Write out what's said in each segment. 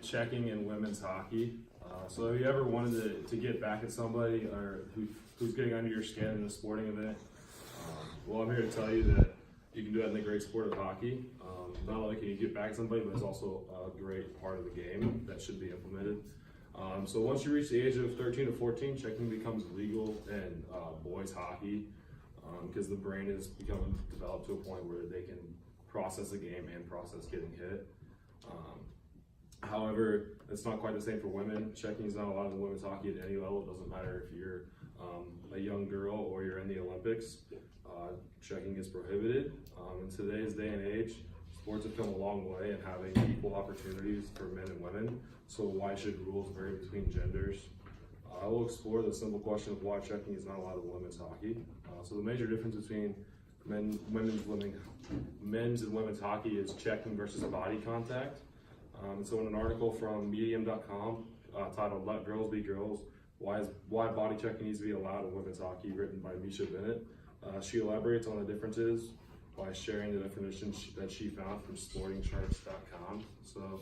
checking in women's hockey. So if you ever wanted to get back at somebody or who's getting under your skin in a sporting event, well, I'm here to tell you that you can do that in the great sport of hockey. Not only can you get back at somebody, but it's also a great part of the game that should be implemented. So once you reach the age of 13 to 14, checking becomes legal in boys hockey because the brain has become developed to a point where they can process a game and process getting hit. However, it's not quite the same for women. Checking is not allowed in women's hockey at any level. It doesn't matter if you're a young girl or you're in the Olympics. Checking is prohibited. In today's day and age, sports have come a long way in having equal opportunities for men and women. So why should rules vary between genders? I will explore the simple question of why checking is not allowed in women's hockey. So the major difference between men's and women's hockey is checking versus body contact. So in an article from medium.com titled "Let Girls Be Girls, Why Body Checking Needs to Be Allowed in Women's Hockey," written by Misha Bennett, she elaborates on the differences by sharing the definition that she found from sportingcharts.com. So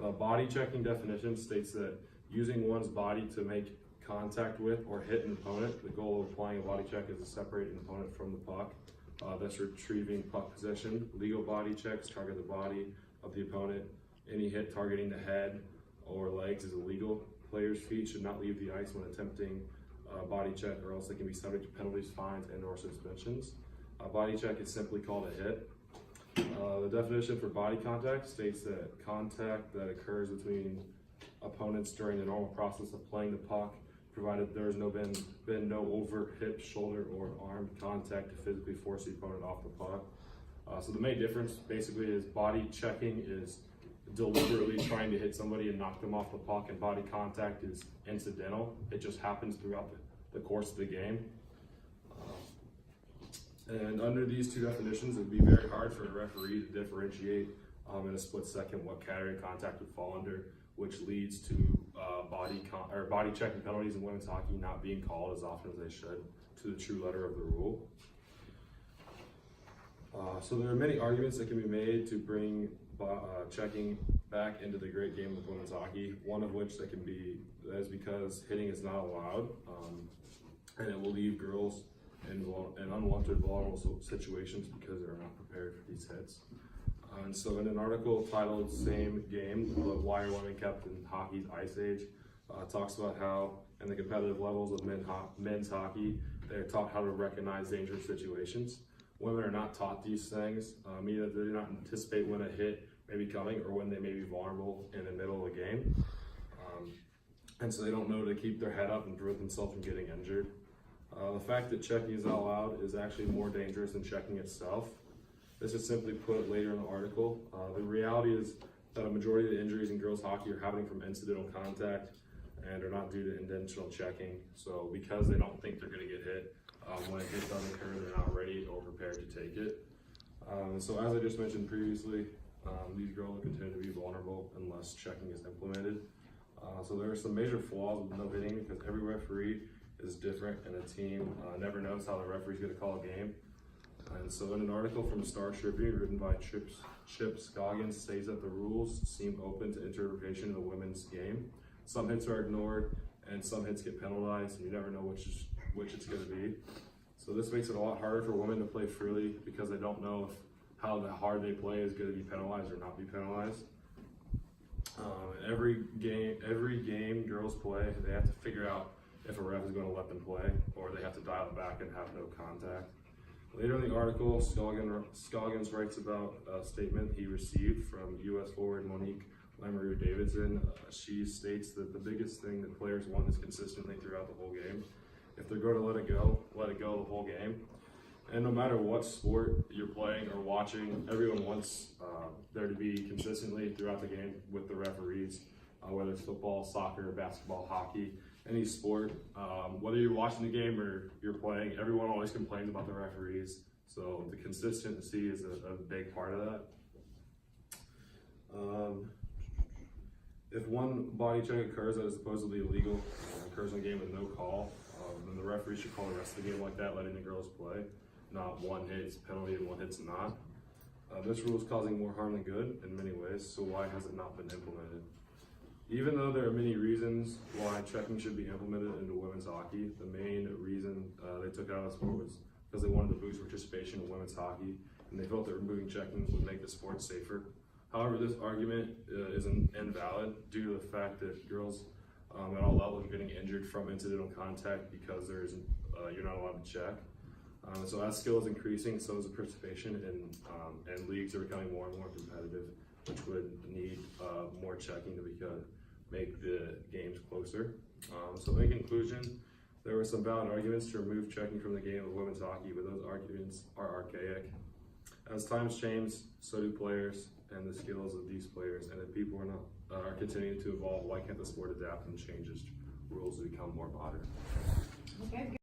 the body checking definition states that using one's body to make contact with or hit an opponent. The goal of applying a body check is to separate an opponent from the puck, thus retrieving puck possession. Legal body checks target the body of the opponent. Any hit targeting the head or legs is illegal. Players' feet should not leave the ice when attempting a body check, or else they can be subject to penalties, fines, and/or suspensions. A body check is simply called a hit. The definition for body contact states that contact that occurs between opponents during the normal process of playing the puck, provided there has been no over hip, shoulder, or arm contact to physically force the opponent off the puck. So the main difference basically is body checking is deliberately trying to hit somebody and knock them off the puck, and body contact is incidental. It just happens throughout the course of the game. And under these two definitions, it would be very hard for a referee to differentiate in a split second what category contact would fall under, which leads to body checking penalties in women's hockey not being called as often as they should to the true letter of the rule. So there are many arguments that can be made to bring checking back into the great game of women's hockey. One of which that is because hitting is not allowed, and it will leave girls in unwanted vulnerable situations because they're not prepared for these hits. And so in an article titled "Same Game, but Why Are Women Kept in Hockey's Ice Age?" Talks about how in the competitive levels of men's hockey, they're taught how to recognize dangerous situations. Women are not taught these things, either they do not anticipate when a hit may be coming or when they may be vulnerable in the middle of the game. And so they don't know to keep their head up and prevent themselves from getting injured. The fact that checking is not allowed is actually more dangerous than checking itself. This is simply put later in the article. The reality is that a majority of the injuries in girls hockey are happening from incidental contact and are not due to intentional checking. So because they don't think they're going to get hit, when a hit does occur, they're not ready or prepared to take it. So as I just mentioned previously, these girls will continue to be vulnerable unless checking is implemented. So there are some major flaws with no hitting because every referee is different, and a team never knows how the referee's going to call a game. And so in an article from Star Tribune written by Chip Scoggins states that the rules seem open to interpretation in the women's game. Some hits are ignored and some hits get penalized, and you never know which it's going to be. So this makes it a lot harder for women to play freely because they don't know if how hard they play is going to be penalized or not be penalized. Every game girls play, they have to figure out if a ref is going to let them play, or they have to dial it back and have no contact. Later in the article, Scoggins writes about a statement he received from U.S. forward Monique Lemarue-Davidson. She states that the biggest thing that players want is consistently throughout the whole game. If they're going to let it go the whole game. And no matter what sport you're playing or watching, everyone wants there to be consistently throughout the game with the referees, whether it's football, soccer, basketball, hockey, any sport. Whether you're watching the game or you're playing, everyone always complains about the referees. So the consistency is a big part of that. If one body check occurs that is supposedly illegal, occurs in a game with no call, then the referee should call the rest of the game like that, letting the girls play. Not one hit's penalty and one hit's not. This rule is causing more harm than good in many ways, so why has it not been implemented? Even though there are many reasons why checking should be implemented into women's hockey, the main reason they took it out of the sport was because they wanted to boost participation in women's hockey, and they felt that removing checking would make the sport safer. However, this argument is invalid due to the fact that girls at all levels are getting injured from incidental contact because you're not allowed to check. So as skill is increasing, so is the participation, and leagues are becoming more and more competitive, which would need more checking to make the games closer. So in conclusion, there were some valid arguments to remove checking from the game of women's hockey, but those arguments are archaic. As times change, so do players and the skills of these players, and if people are continuing to evolve, why can't the sport adapt and change its rules to become more modern? Okay.